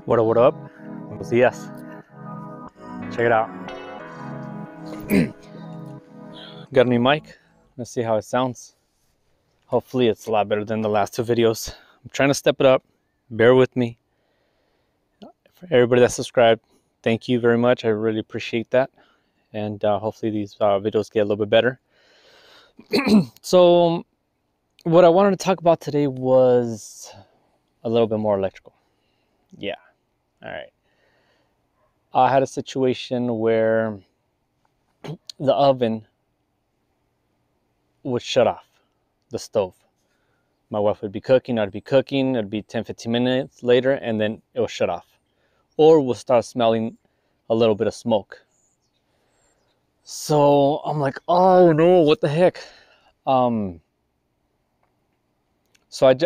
What up? Buenos dias. Check it out. Got a new mic. Let's see how it sounds. Hopefully it's a lot better than the last two videos. I'm trying to step it up. Bear with me. For everybody that subscribed, thank you very much. I really appreciate that. And hopefully these videos get a little bit better. So what I wanted to talk about today was a little bit more electrical. Yeah. All right. I had a situation where the oven would shut off, the stove. My wife would be cooking, I'd be cooking, it'd be 10-15 minutes later, and then it will shut off. Or we'll start smelling a little bit of smoke. So I'm like, oh no, what the heck? So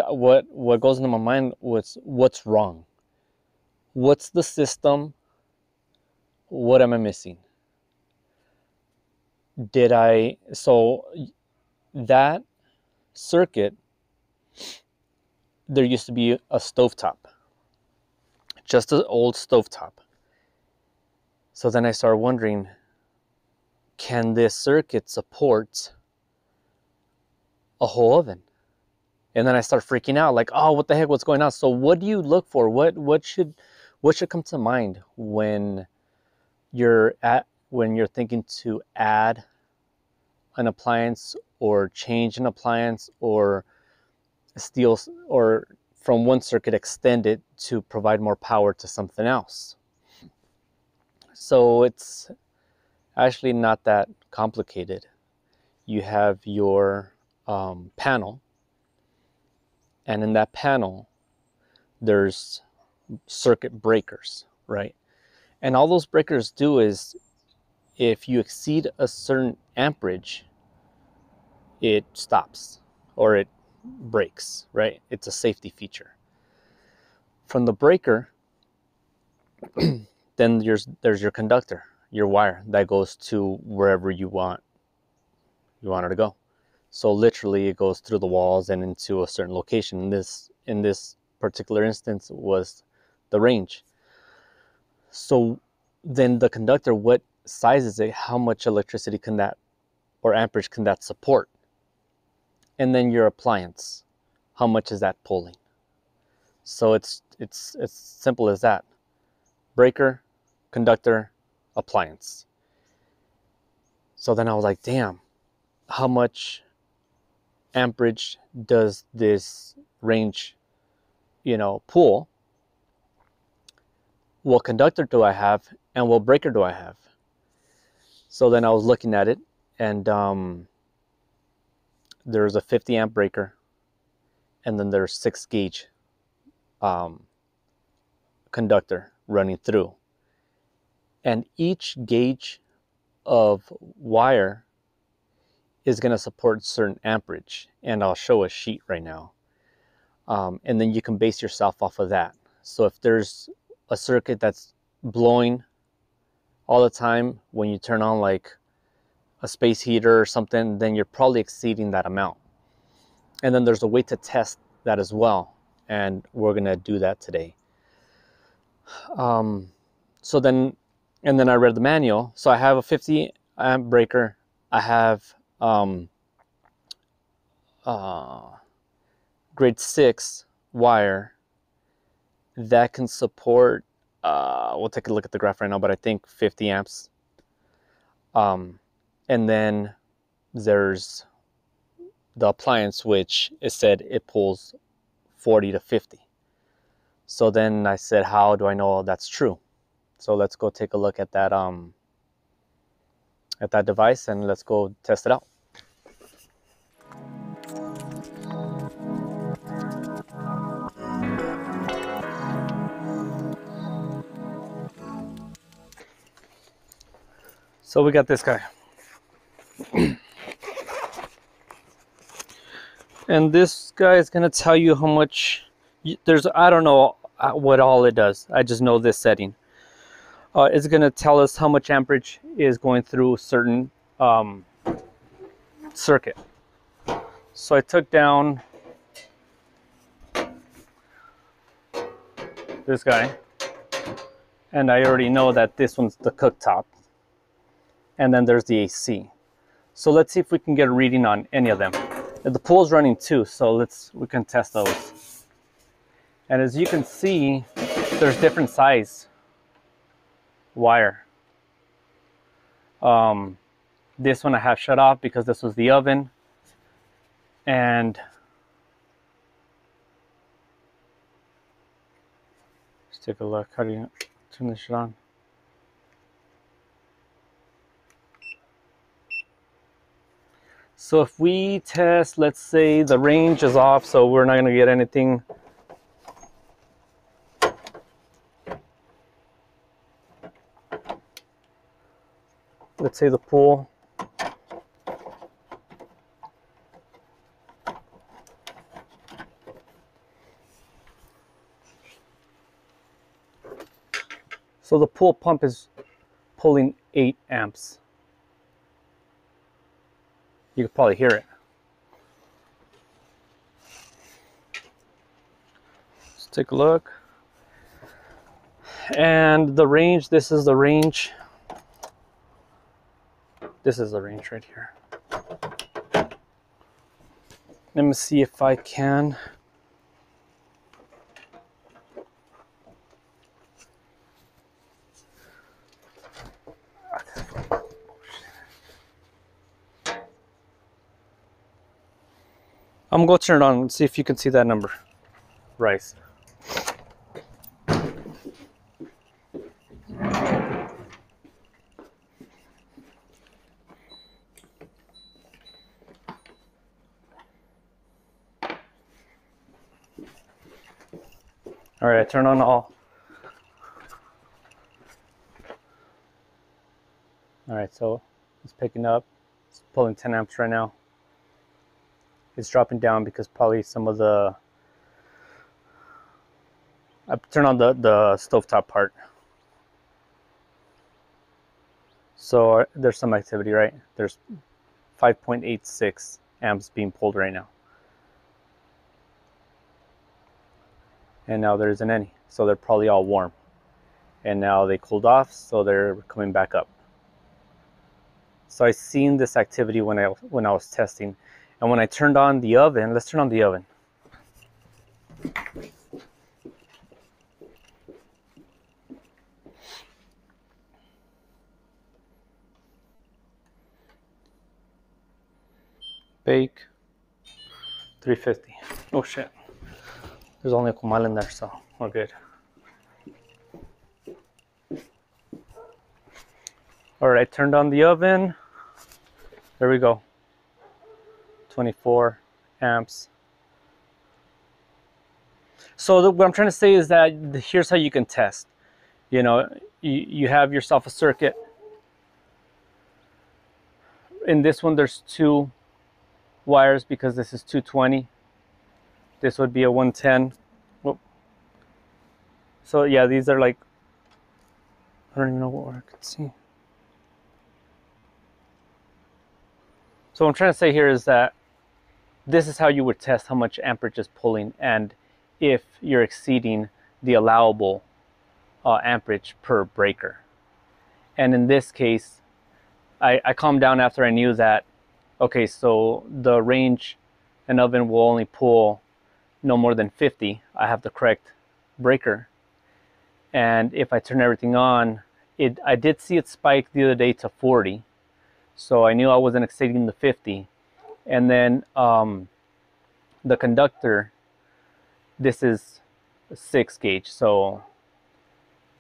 what goes into my mind was, what's wrong? What's the system? What am I missing? So that circuit, there used to be a stovetop, just an old stovetop. So then I started wondering, can this circuit support a whole oven? And then I start freaking out, like, oh, what the heck, what's going on? So what do you look for? What should come to mind when you're thinking to add an appliance or change an appliance or steal, or from one circuit extend it to provide more power to something else? So it's actually not that complicated. You have your panel, and in that panel there's circuit breakers, right? And all those breakers do is, if you exceed a certain amperage, it stops or it breaks, right? It's a safety feature. From the breaker, then there's your conductor, your wire that goes to wherever you want it to go. So literally it goes through the walls and into a certain location. In this particular instance was the range. So then the conductor, what size is it? How much electricity can that, or amperage can that support? And then your appliance, how much is that pulling? So it's simple as that. Breaker, conductor, appliance. So then I was like, damn, how much amperage does this range, pull? What conductor do I have, and what breaker do I have? So then I was looking at it, and there's a 50 amp breaker, and then there's 6 gauge conductor running through, and each gauge of wire is going to support certain amperage, and I'll show a sheet right now, and then you can base yourself off of that. So if there's a circuit that's blowing all the time when you turn on like a space heater or something, then you're probably exceeding that amount. And then there's a way to test that as well, and we're going to do that today. So then I read the manual. So I have a 50 amp breaker. I have grade 6 wire that can support, we'll take a look at the graph right now, but I think 50 amps. And then there's the appliance, which it said it pulls 40 to 50. So then I said, how do I know that's true? So let's go take a look at that device, and let's go test it out. So we got this guy. And this guy is going to tell you how much I don't know what all it does. I just know this setting. It's going to tell us how much amperage is going through certain circuit. So I took down this guy. And I already know that this one's the cooktop. And then there's the AC. So let's see if we can get a reading on any of them. The pool's running too, so we can test those. And as you can see, there's different size wire. This one I have shut off because this was the oven. And let's take a look. How do you turn this shit on? So if we test, let's say the range is off, so we're not going to get anything. Let's say the pool. So the pool pump is pulling 8 amps. You can probably hear it. Let's take a look. And the range, this is the range. This is the range right here. Let me see if I can. I'm going to turn it on and see if you can see that number. Rice. All right, I turn on all. All right, so it's picking up. It's pulling 10 amps right now. It's dropping down because probably some of the... I turn on the stovetop part. So there's some activity, right? There's 5.86 amps being pulled right now. And now there isn't any. So they're probably all warm. And now they cooled off, so they're coming back up. So I seen this activity when I was testing. And when I turned on the oven, let's turn on the oven. Bake 350. Oh shit. There's only a comal in there, so we're good. All right, turned on the oven. There we go. 24 amps. So what I'm trying to say is that here's how you can test. You know, you have yourself a circuit. In this one, there's 2 wires because this is 220. This would be a 110. Whoop. So yeah, these are like, I don't even know what I could see. So what I'm trying to say here is that this is how you would test how much amperage is pulling and if you're exceeding the allowable amperage per breaker. And in this case, I calmed down after I knew that, okay, so the range and oven will only pull no more than 50. I have the correct breaker. And if I turn everything on, I did see it spike the other day to 40. So I knew I wasn't exceeding the 50. And then the conductor, this is a 6 gauge. So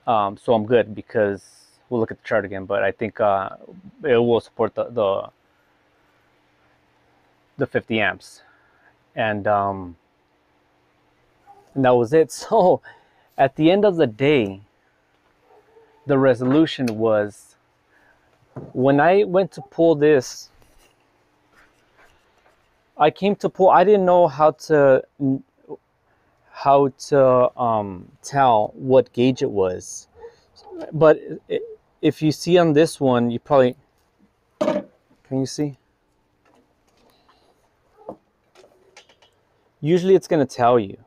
I'm good because we'll look at the chart again, but I think it will support the 50 amps. And that was it. So at the end of the day, the resolution was, when I went to pull this, I came to pull, I didn't know how to tell what gauge it was. But if you see on this one, you probably, can you see? Usually it's going to tell you.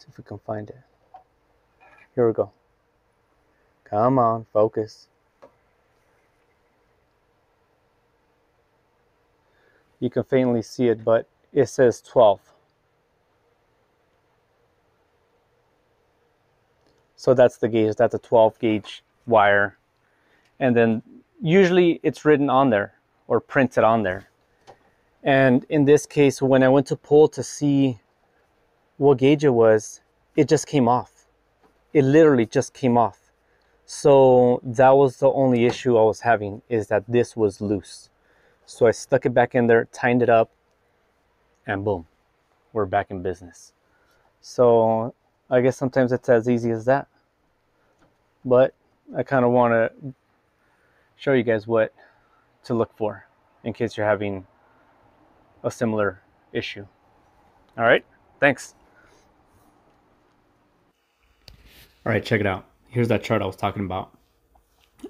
See if we can find it. Here we go. Come on, focus. You can faintly see it, but it says 12. So that's the gauge. That's a 12 gauge wire. And then usually it's written on there or printed on there. And in this case, when I went to pull to see what gauge it was, it just came off. It literally just came off. So that was the only issue I was having, is that this was loose. So I stuck it back in there, tightened it up, and boom, we're back in business. So I guess sometimes it's as easy as that. But I kind of want to show you guys what to look for in case you're having a similar issue. All right, thanks. All right, check it out. Here's that chart I was talking about.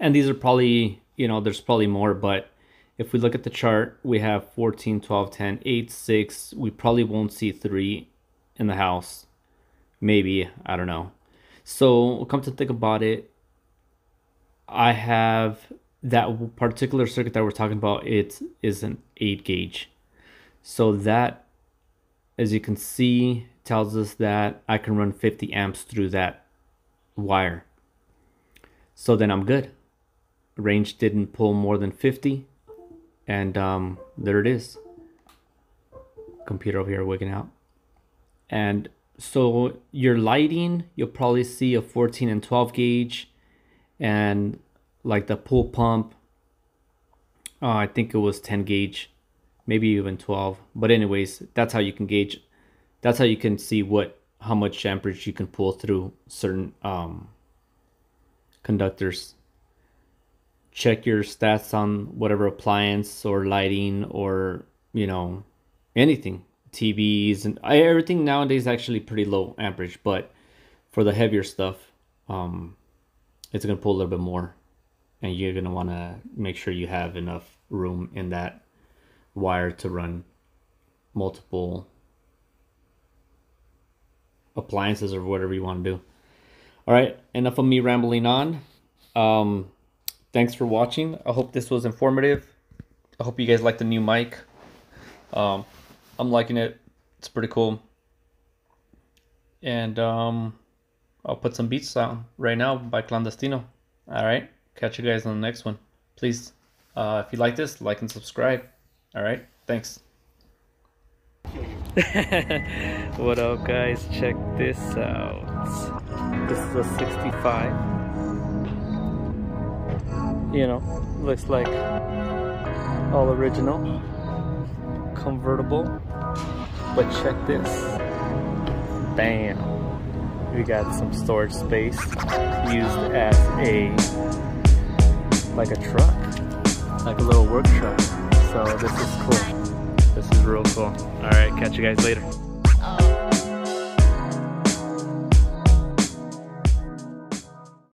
And these are probably, you know, there's probably more, but if we look at the chart, we have 14, 12, 10, 8, 6. We probably won't see 3 in the house. Maybe, I don't know. So come to think about it, I have that particular circuit that we're talking about. It is an 8 gauge. So that, as you can see, tells us that I can run 50 amps through that wire. So then I'm good. Range didn't pull more than 50. And there it is. Computer over here wigging out. And so your lighting, you'll probably see a 14 and 12 gauge. And like the pool pump, I think it was 10 gauge, maybe even 12. But anyways, that's how you can gauge. That's how you can see how much amperage you can pull through certain conductors. Check your stats on whatever appliance or lighting or, you know, anything. TVs and everything nowadays actually pretty low amperage, but for the heavier stuff, it's going to pull a little bit more. And you're going to want to make sure you have enough room in that wire to run multiple appliances or whatever you want to do. All right, enough of me rambling on. Thanks for watching. I hope this was informative. I hope you guys like the new mic. I'm liking it. It's pretty cool. And I'll put some beats out right now by Clandestino. All right, catch you guys on the next one. Please, if you like this, like and subscribe. All right, thanks. What up, guys? Check this out. This is a 65. You know, looks like all original, convertible, but check this. Bam! We got some storage space used as like a truck, like a little work truck. So this is cool. This is real cool. All right, catch you guys later.